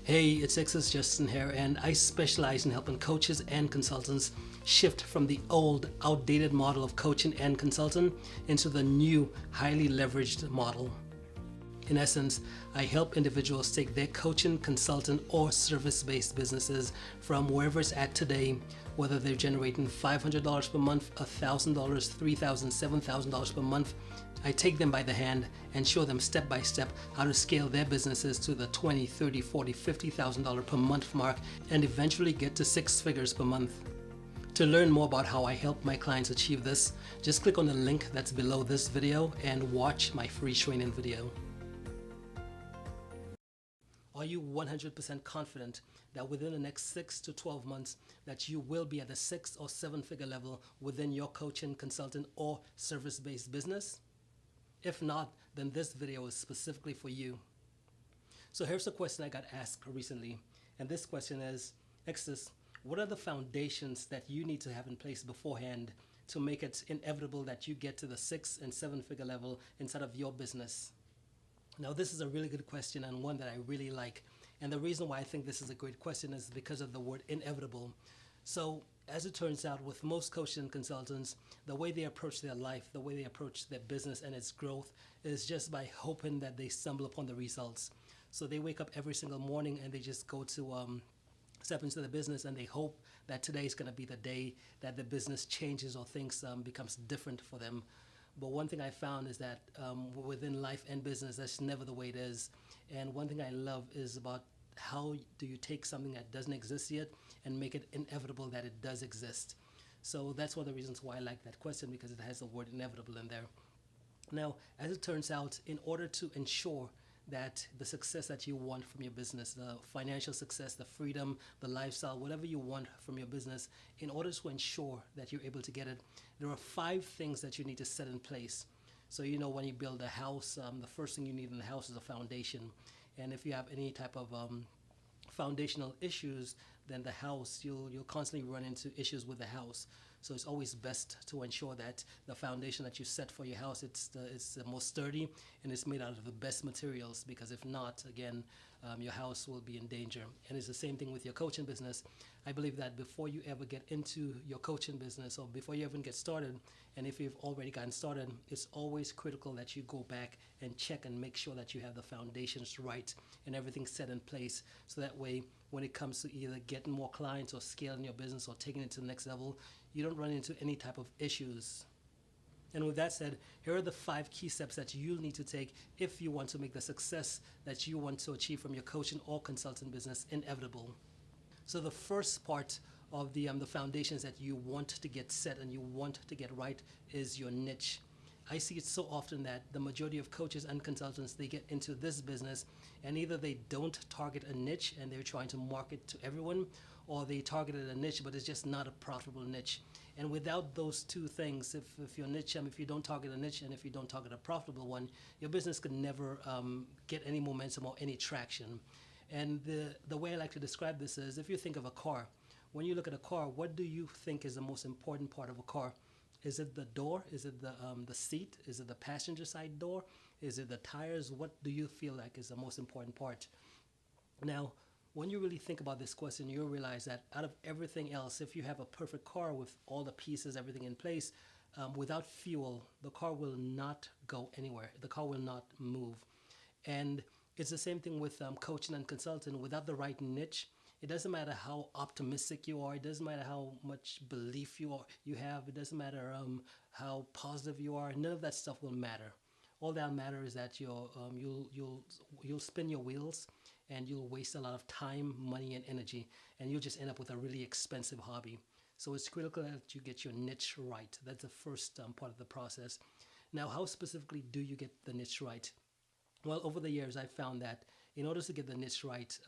Hey, it's Extus Justin here, and I specialize in helping coaches and consultants shift from the old, outdated model of coaching and consulting into the new, highly leveraged model. In essence, I help individuals take their coaching, consultant, or service-based businesses from wherever it's at today, whether they're generating $500 per month, $1,000, $3,000, $7,000 per month. I take them by the hand and show them step by step how to scale their businesses to the $20, $30, $40, $50,000 per month mark and eventually get to six figures per month. To learn more about how I help my clients achieve this, just click on the link that's below this video and watch my free training video. Are you 100% confident that within the next 6 to 12 months that you will be at the 6 or 7 figure level within your coaching, consulting, or service-based business? If not, then this video is specifically for you. So here's a question I got asked recently, and this question is, Extus, what are the foundations that you need to have in place beforehand to make it inevitable that you get to the 6 and 7 figure level inside of your business? Now, this is a really good question and one that I really like. And the reason why I think this is a great question is because of the word inevitable. So as it turns out, with most coaches and consultants, the way they approach their life, the way they approach their business and its growth is just by hoping that they stumble upon the results. So they wake up every single morning and they just go to step into the business and they hope that today is going to be the day that the business changes or things becomes different for them. But one thing I found is that within life and business, that's never the way it is. And one thing I love is about how do you take something that doesn't exist yet and make it inevitable that it does exist. So that's one of the reasons why I like that question, because it has the word inevitable in there. Now, as it turns out, in order to ensure that the success that you want from your business, the financial success, the freedom, the lifestyle, whatever you want from your business, in order to ensure that you're able to get it, there are 5 things that you need to set in place. So, you know, when you build a house, the first thing you need in the house is a foundation. And if you have any type of foundational issues, then the house, you'll constantly run into issues with the house. So it's always best to ensure that the foundation that you set for your house, it's the most sturdy and it's made out of the best materials, because if not, again, your house will be in danger. And it's the same thing with your coaching business. I believe that before you ever get into your coaching business, or before you even get started, and if you've already gotten started, it's always critical that you go back and check and make sure that you have the foundations right and everything set in place. So that way, when it comes to either getting more clients or scaling your business or taking it to the next level, you don't run into any type of issues. And with that said, here are the 5 key steps that you'll need to take if you want to make the success that you want to achieve from your coaching or consulting business inevitable. So the first part of the foundations that you want to get set and you want to get right is your niche. I see it so often that the majority of coaches and consultants, they get into this business and either they don't target a niche and they're trying to market to everyone, or they targeted a niche but it's just not a profitable niche. And without those 2 things, if your niche, if you don't target a niche and if you don't target a profitable one, your business could never get any momentum or any traction. And the way I like to describe this is, if you think of a car, when you look at a car, what do you think is the most important part of a car? Is it the door? Is it the seat? Is it the passenger side door? Is it the tires? What do you feel like is the most important part? Now, when you really think about this question, you'll realize that out of everything else, if you have a perfect car with all the pieces, everything in place, without fuel, the car will not go anywhere. The car will not move. And it's the same thing with coaching and consulting. Without the right niche, it doesn't matter how optimistic you are. It doesn't matter how much belief you have. It doesn't matter how positive you are. None of that stuff will matter. All that matters is that you'll spin your wheels and you'll waste a lot of time, money, and energy, and you'll just end up with a really expensive hobby. So it's critical that you get your niche right. That's the first part of the process. Now, how specifically do you get the niche right? Well, over the years, I've found that in order to get the niche right,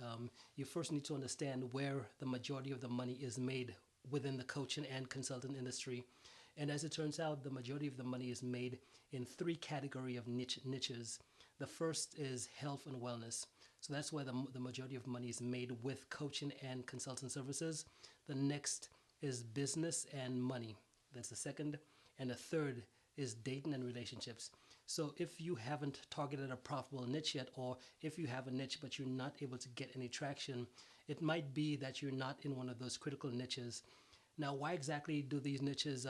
you first need to understand where the majority of the money is made within the coaching and consulting industry. And as it turns out, the majority of the money is made in 3 categories of niches. The first is health and wellness. So that's where the majority of money is made with coaching and consulting services. The next is business and money. That's the second. And the third is dating and relationships. So if you haven't targeted a profitable niche yet, or if you have a niche but you're not able to get any traction, it might be that you're not in one of those critical niches. Now, why exactly do these niches,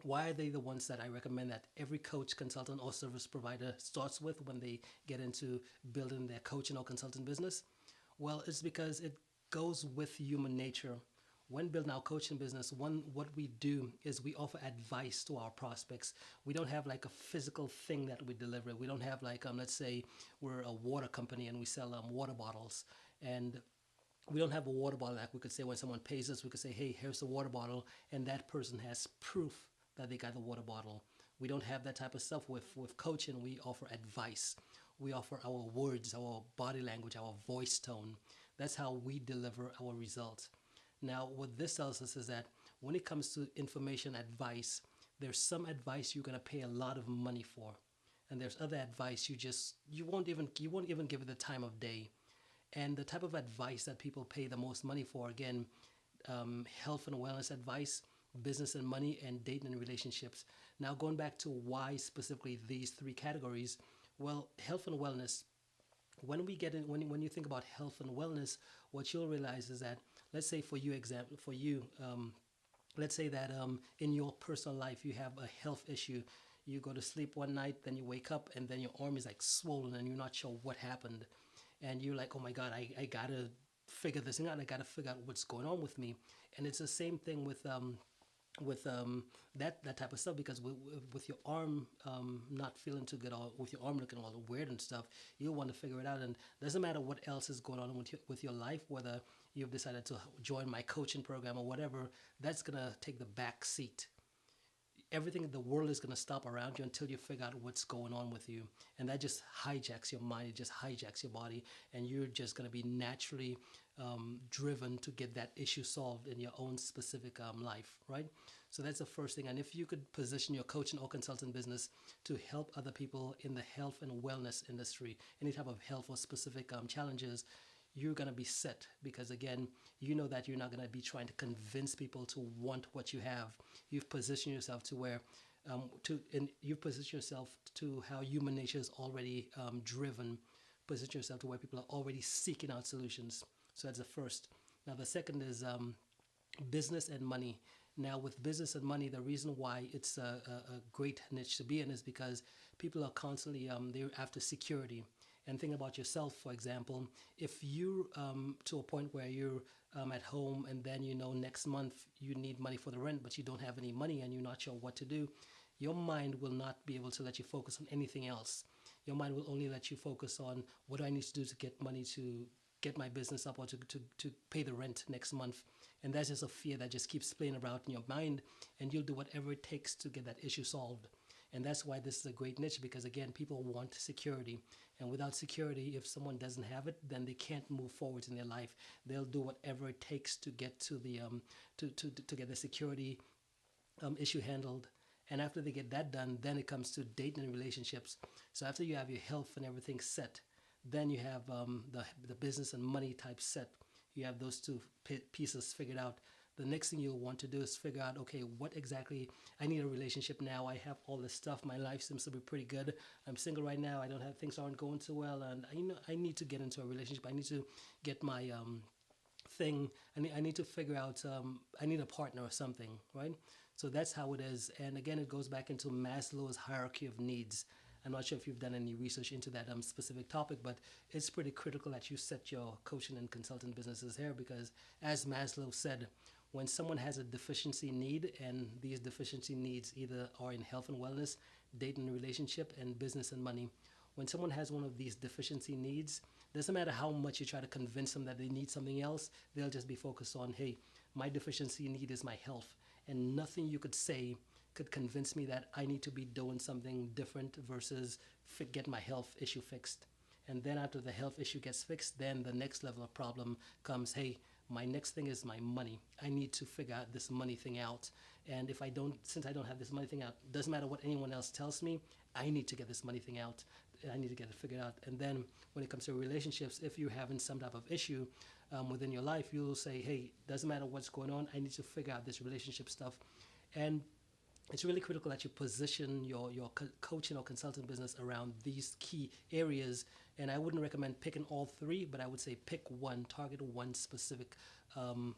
why are they the ones that I recommend that every coach, consultant, or service provider starts with when they get into building their coaching or consulting business? Well, it's because it goes with human nature. When building our coaching business, what we do is we offer advice to our prospects. We don't have like a physical thing that we deliver. We don't have like let's say we're a water company and we sell water bottles, and we don't have a water bottle that we could say when someone pays us, we could say, hey, here's the water bottle, and that person has proof that they got the water bottle. We don't have that type of stuff. With coaching, we offer advice. We offer our words, our body language, our voice tone. That's how we deliver our results. Now, what this tells us is that when it comes to information advice, there's some advice you're gonna pay a lot of money for, and there's other advice you won't even give it the time of day. And the type of advice that people pay the most money for, again, health and wellness advice, business and money, and dating and relationships. Now, going back to why specifically these three categories, well, health and wellness. When we get in, when you think about health and wellness, what you'll realize is that, let's say let's say that in your personal life you have a health issue. You go to sleep one night, then you wake up, and then your arm is like swollen, and you're not sure what happened, and you're like, oh my God, I gotta figure this thing out. I gotta figure out what's going on with me. And it's the same thing with that type of stuff, because with your arm not feeling too good, or with your arm looking all weird and stuff, you'll want to figure it out. And it doesn't matter what else is going on with your life, whether you've decided to join my coaching program or whatever, that's gonna take the back seat. Everything in the world is going to stop around you until you figure out what's going on with you, and that just hijacks your mind, it just hijacks your body, and you're just going to be naturally driven to get that issue solved in your own specific life, right? So that's the first thing. And if you could position your coaching or consulting business to help other people in the health and wellness industry, any type of health or specific challenges, you're going to be set, because again, you know that you're not going to be trying to convince people to want what you have. You've positioned yourself to where you've positioned yourself to how human nature is already driven. Position yourself to where people are already seeking out solutions. So that's the first. Now the second is business and money. Now with business and money, the reason why it's a great niche to be in is because people are constantly they're after security. And think about yourself, for example, if you're to a point where you're at home, and then next month you need money for the rent, but you don't have any money and you're not sure what to do, your mind will not be able to let you focus on anything else. Your mind will only let you focus on, what do I need to do to get money to get my business up, or to pay the rent next month. And that's just a fear that just keeps playing around in your mind, and you'll do whatever it takes to get that issue solved. And that's why this is a great niche, because again, people want security. And without security, if someone doesn't have it, then they can't move forward in their life. They'll do whatever it takes to get to the to get the security issue handled. And after they get that done, then it comes to dating and relationships. So after you have your health and everything set, then you have the business and money type set. You have those two pieces figured out. The next thing you'll want to do is figure out, okay, what exactly, I need a relationship now. I have all this stuff. My life seems to be pretty good. I'm single right now. I don't have, things aren't going too well. And I need to get into a relationship. I need to get my thing. I need to figure out, I need a partner or something, right? So that's how it is. And again, it goes back into Maslow's hierarchy of needs. I'm not sure if you've done any research into that specific topic, but it's pretty critical that you set your coaching and consulting businesses here, because as Maslow said, when someone has a deficiency need, and these deficiency needs either are in health and wellness, dating and relationship, and business and money, when someone has one of these deficiency needs, doesn't matter how much you try to convince them that they need something else, they'll just be focused on, hey, my deficiency need is my health, and nothing you could say could convince me that I need to be doing something different versus get my health issue fixed. And then after the health issue gets fixed, then the next level of problem comes, hey, my next thing is my money. I need to figure out this money thing out. And if I don't, since I don't have this money thing out, doesn't matter what anyone else tells me, I need to get this money thing out. I need to get it figured out. And then when it comes to relationships, if you're having some type of issue within your life, you'll say, hey, doesn't matter what's going on, I need to figure out this relationship stuff. And it's really critical that you position your coaching or consulting business around these key areas. And I wouldn't recommend picking all three, but I would say pick one, target one specific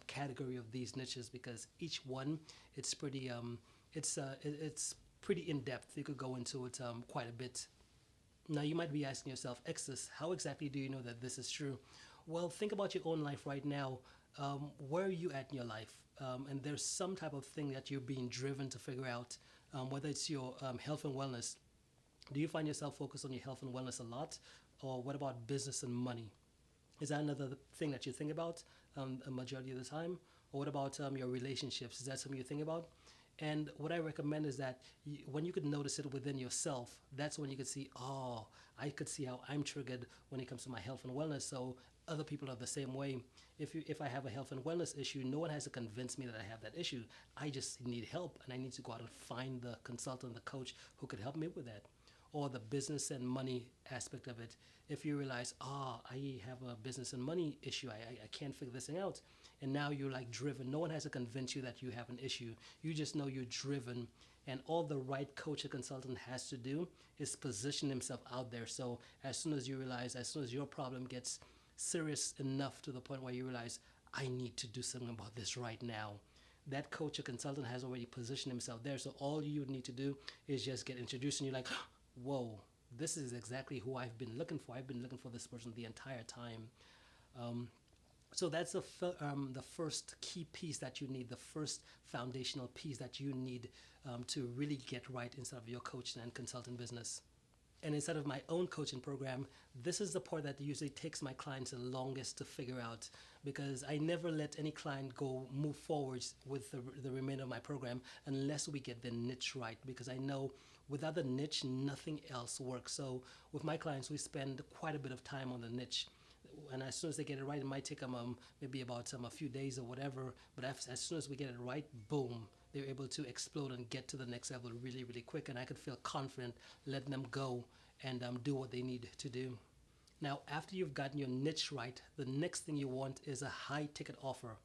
category of these niches, because each one, it's pretty it's pretty in depth. You could go into it quite a bit. Now you might be asking yourself, Extus, how exactly do you know that this is true? Well, think about your own life right now. Where are you at in your life? And there's some type of thing that you're being driven to figure out, whether it's your health and wellness. Do you find yourself focused on your health and wellness a lot? Or what about business and money? Is that another thing that you think about a majority of the time? Or what about your relationships? Is that something you think about? And what I recommend is that when you could notice it within yourself, that's when you could see, oh, I could see how I'm triggered when it comes to my health and wellness. So other people are the same way. If I have a health and wellness issue, no one has to convince me that I have that issue. I just need help, and I need to go out and find the consultant, the coach who could help me with that. Or the business and money aspect of it. If you realize, I have a business and money issue, I can't figure this thing out, and now you're like driven. No one has to convince you that you have an issue. You just know you're driven, and all the right coach or consultant has to do is position himself out there. So as soon as you realize, as soon as your problem gets serious enough to the point where you realize, I need to do something about this right now, that coach or consultant has already positioned himself there. So all you need to do is just get introduced, and you're like, whoa, this is exactly who I've been looking for. I've been looking for this person the entire time. So that's the first key piece that you need, the first foundational piece that you need to really get right inside of your coaching and consulting business. And inside of my own coaching program, this is the part that usually takes my clients the longest to figure out, because I never let any client go move forwards with the remainder of my program unless we get the niche right, because I know without the niche, nothing else works. So with my clients, we spend quite a bit of time on the niche. And as soon as they get it right, it might take them maybe about a few days or whatever. But as soon as we get it right, boom, they're able to explode and get to the next level really, really quick. And I could feel confident letting them go and do what they need to do. Now, after you've gotten your niche right, the next thing you want is a high ticket offer.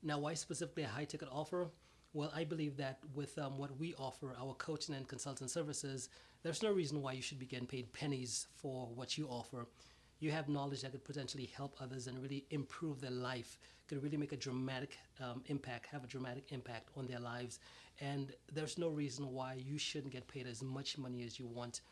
Now, why specifically a high ticket offer? Well, I believe that with what we offer, our coaching and consulting services, there's no reason why you should be getting paid pennies for what you offer. You have knowledge that could potentially help others and really improve their life, could really make a dramatic impact, have a dramatic impact on their lives. And there's no reason why you shouldn't get paid as much money as you want.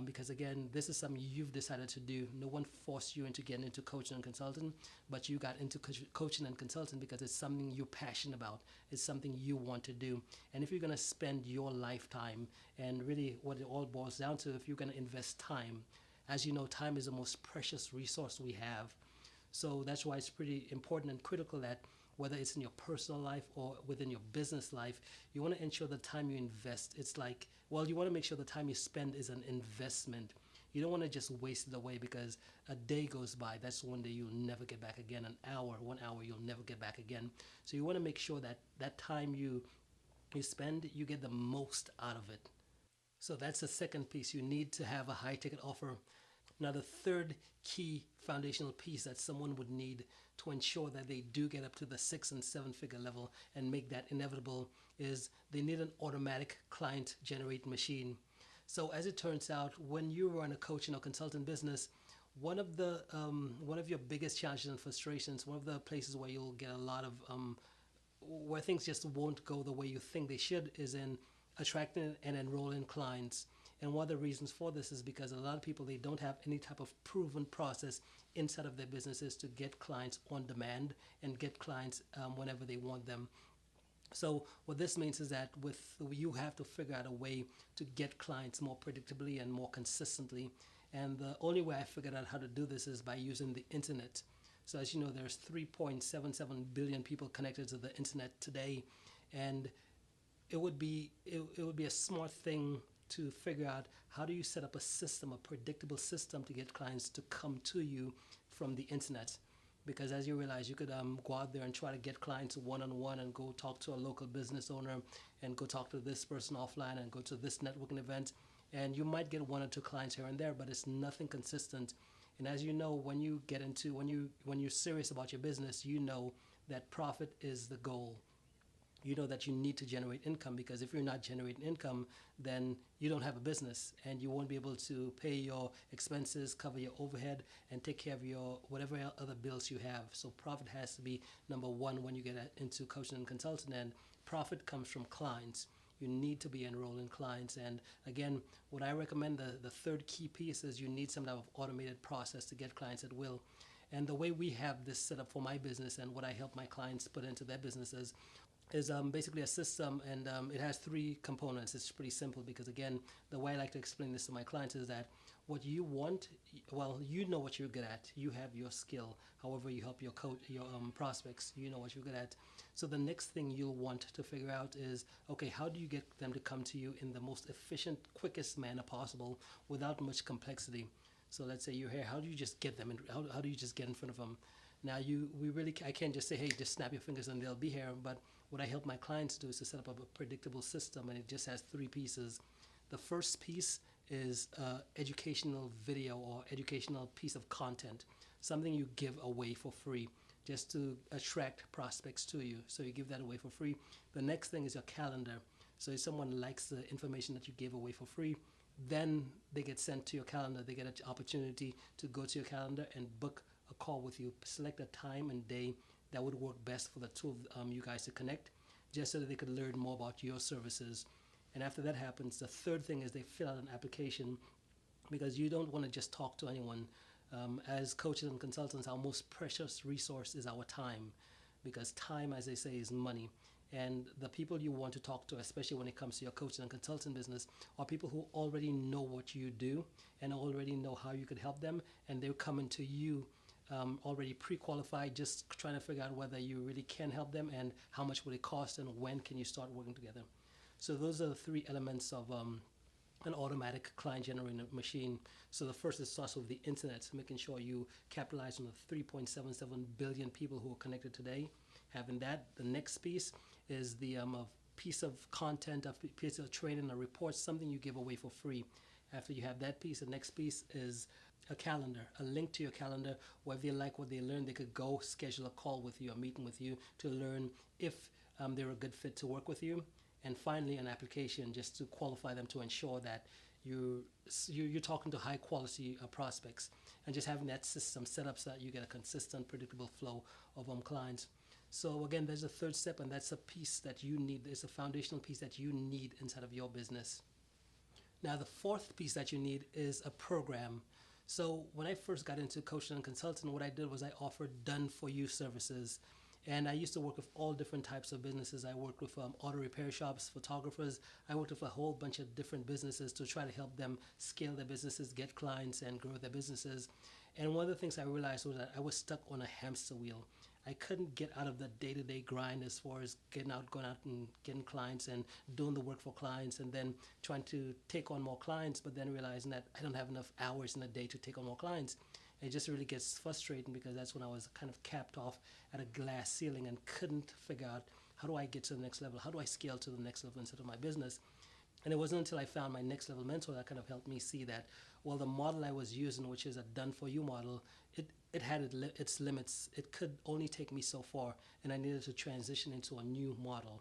Because again, this is something you've decided to do. No one forced you into getting into coaching and consulting, but you got into coaching and consulting because it's something you're passionate about. It's something you want to do. And if you're going to spend your lifetime, and really what it all boils down to, if you're going to invest time, as you know, time is the most precious resource we have. So that's why it's pretty important and critical that whether it's in your personal life or within your business life, you want to ensure the time you invest, it's like, well, you want to make sure the time you spend is an investment. You don't want to just waste it away, because a day goes by, that's one day you'll never get back again. An hour, 1 hour, you'll never get back again. So you want to make sure that that time you spend, you get the most out of it. So that's the second piece. You need to have a high ticket offer. Now, the third key foundational piece that someone would need to ensure that they do get up to the 6 and 7 figure level and make that inevitable is they need an automatic client generate machine. So as it turns out, when you run a coaching or consulting business, one of your biggest challenges and frustrations, one of the places where you'll get a lot of where things just won't go the way you think they should, is in attracting and enrolling clients. And one of the reasons for this is because a lot of people, they don't have any type of proven process inside of their businesses to get clients on demand and get clients whenever they want them. So what this means is that you have to figure out a way to get clients more predictably and more consistently. And the only way I figured out how to do this is by using the internet. So as you know, there's 3.77 billion people connected to the internet today, and it would be a smart thing to figure out how do you set up a system, a predictable system to get clients to come to you from the internet. Because as you realize, you could go out there and try to get clients one-on-one and go talk to a local business owner and go talk to this person offline and go to this networking event. And you might get 1 or 2 clients here and there, but it's nothing consistent. And as you know, when you're serious about your business, you know that profit is the goal. you know that you need to generate income, because if you're not generating income, then you don't have a business and you won't be able to pay your expenses, cover your overhead, and take care of your whatever other bills you have. So profit has to be number one when you get into coaching and consulting, and profit comes from clients. You need to be enrolled in clients. And again, what I recommend, the third key piece is you need some type of automated process to get clients at will. And the way we have this set up for my business and what I help my clients put into their businesses is basically a system, and it has three components. It's pretty simple because, again, the way I like to explain this to my clients is that what you want, well, you know what you're good at. You have your skill. However, you help your prospects, you know what you're good at. So the next thing you'll want to figure out is, okay, how do you get them to come to you in the most efficient, quickest manner possible without much complexity? So let's say you're here. How do you just get them in? How do you just get in front of them? Now, I can't just say, hey, just snap your fingers and they'll be here. But what I help my clients do is to set up a predictable system, and it just has three pieces. The first piece is educational video or educational piece of content, something you give away for free just to attract prospects to you. So you give that away for free. The next thing is your calendar. So if someone likes the information that you gave away for free, then they get sent to your calendar. They get an opportunity to go to your calendar and book a call with you. Select a time and day that would work best for the two of you guys to connect, just so that they could learn more about your services. And after that happens, the third thing is they fill out an application, because you don't want to just talk to anyone. As coaches and consultants, our most precious resource is our time, because time, as they say, is money. And the people you want to talk to, especially when it comes to your coaching and consulting business, are people who already know what you do and already know how you could help them, and they're coming to you already pre-qualified, just trying to figure out whether you really can help them and how much will it cost and when can you start working together. So those are the three elements of an automatic client-generated machine. So the first is starts with the internet, making sure you capitalize on the 3.77 billion people who are connected today. Having that, the next piece is the a piece of content, a piece of training, a report, something you give away for free. After you have that piece, the next piece is a calendar, a link to your calendar where if they like what they learn, they could go schedule a call with you, a meeting with you to learn if they're a good fit to work with you. And finally, an application just to qualify them, to ensure that you're talking to high quality prospects, and just having that system set up so that you get a consistent, predictable flow of clients. So again, there's a third step, and that's a piece that you need. It's a foundational piece that you need inside of your business. Now, the fourth piece that you need is a program. So when I first got into coaching and consulting, what I did was I offered done-for-you services. And I used to work with all different types of businesses. I worked with auto repair shops, photographers. I worked with a whole bunch of different businesses to try to help them scale their businesses, get clients, and grow their businesses. And one of the things I realized was that I was stuck on a hamster wheel. I couldn't get out of the day-to-day grind as far as going out and getting clients and doing the work for clients, and then trying to take on more clients, but then realizing that I don't have enough hours in a day to take on more clients. It just really gets frustrating, because that's when I was kind of capped off at a glass ceiling and couldn't figure out, how do I get to the next level? How do I scale to the next level inside of my business? And it wasn't until I found my next level mentor that kind of helped me see that, well, the model I was using, which is a done-for-you model, it had its limits. It could only take me so far, and I needed to transition into a new model.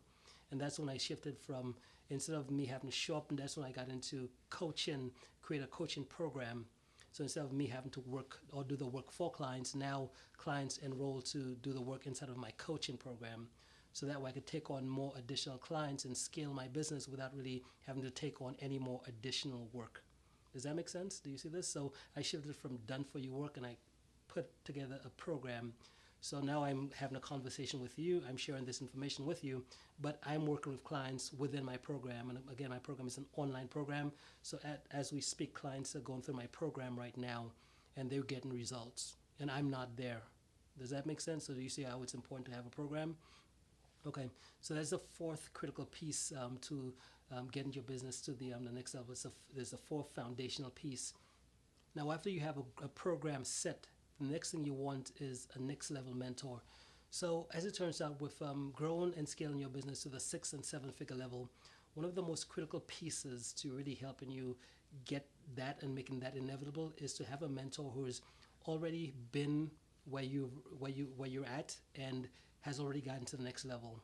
And that's when I shifted from, instead of me having to show up, and that's when I got into coaching, create a coaching program. So instead of me having to work or do the work for clients, now clients enroll to do the work inside of my coaching program. So that way I could take on more additional clients and scale my business without really having to take on any more additional work. Does that make sense? Do you see this? So I shifted from done for you work, and I put together a program. So now I'm having a conversation with you. I'm sharing this information with you, but I'm working with clients within my program. And again, my program is an online program. So as we speak, clients are going through my program right now, and they're getting results, and I'm not there. Does that make sense? So do you see how it's important to have a program? Okay, so that's the fourth critical piece to getting your business to the next level. There's a fourth foundational piece. Now, after you have a program set, the next thing you want is a next level mentor. So as it turns out, with growing and scaling your business to the 6 and 7 figure level, one of the most critical pieces to really helping you get that and making that inevitable is to have a mentor who has already been where you're at and has already gotten to the next level.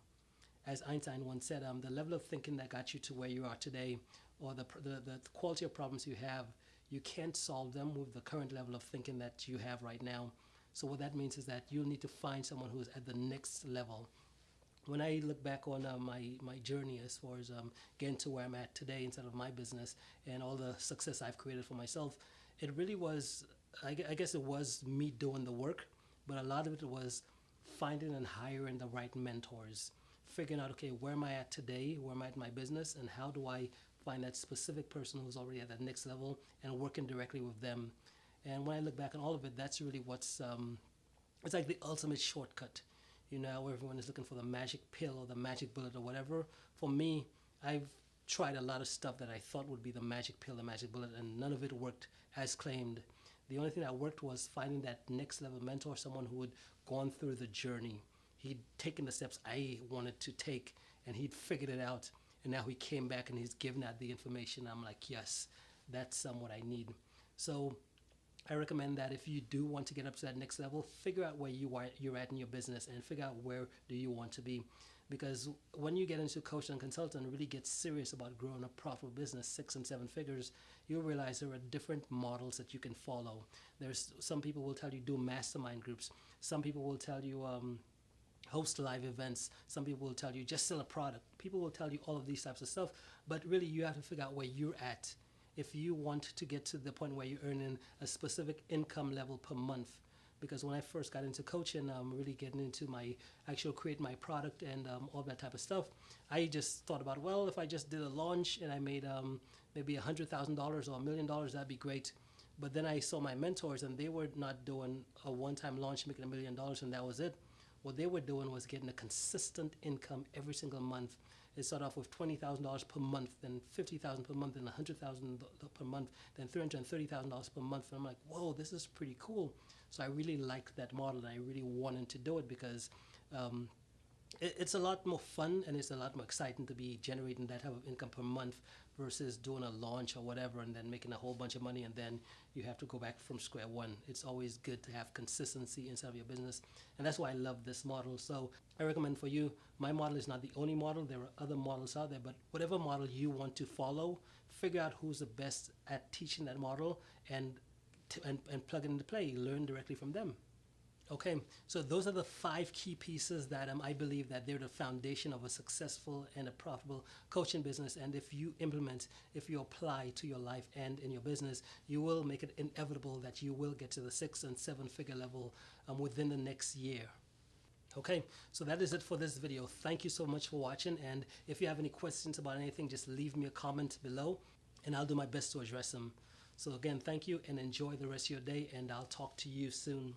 as Einstein once said, the level of thinking that got you to where you are today, or the quality of problems you have, you can't solve them with the current level of thinking that you have right now. So what that means is that you'll need to find someone who's at the next level. When I look back on my journey as far as getting to where I'm at today inside of my business and all the success I've created for myself, it really was, I guess it was me doing the work, but a lot of it was finding and hiring the right mentors, figuring out, okay, where am I at today, where am I at in my business, and how do I find that specific person who's already at that next level and working directly with them. And when I look back on all of it, that's really what's, it's like the ultimate shortcut. You know, where everyone is looking for the magic pill or the magic bullet or whatever. For me, I've tried a lot of stuff that I thought would be the magic pill, the magic bullet, and none of it worked as claimed. The only thing that worked was finding that next level mentor, someone who had gone through the journey. He'd taken the steps I wanted to take, and he'd figured it out. And now he came back and he's given out the information. I'm like, yes, that's what I need. So I recommend that if you do want to get up to that next level, figure out where you're at in your business and figure out where do you want to be. Because when you get into coaching and consulting and really get serious about growing a profitable business, 6 and 7 figures, you'll realize there are different models that you can follow. There's some people will tell you do mastermind groups. Some people will tell you host live events. Some people will tell you just sell a product. People will tell you all of these types of stuff, but really you have to figure out where you're at. If you want to get to the point where you're earning a specific income level per month, because when I first got into coaching, really getting into my actual creating my product and all that type of stuff, I just thought about, well, if I just did a launch and I made maybe $100,000 or $1 million, that'd be great. But then I saw my mentors and they were not doing a one-time launch making $1 million and that was it. What they were doing was getting a consistent income every single month. It started off with $20,000 per month, then $50,000 per month, then $100,000 per month, then $330,000 per month. And I'm like, whoa, this is pretty cool. So I really liked that model, and I really wanted to do it because it's a lot more fun and it's a lot more exciting to be generating that type of income per month versus doing a launch or whatever and then making a whole bunch of money and then you have to go back from square one. It's always good to have consistency inside of your business, and that's why I love this model. So I recommend for you, my model is not the only model. There are other models out there, but whatever model you want to follow, figure out who's the best at teaching that model and plug it into play. Learn directly from them. Okay, so those are the 5 key pieces that I believe that they're the foundation of a successful and a profitable coaching business. And if you implement, if you apply to your life and in your business, you will make it inevitable that you will get to the 6 and 7 figure level within the next year. Okay, so that is it for this video. Thank you so much for watching. And if you have any questions about anything, just leave me a comment below and I'll do my best to address them. So again, thank you and enjoy the rest of your day, and I'll talk to you soon.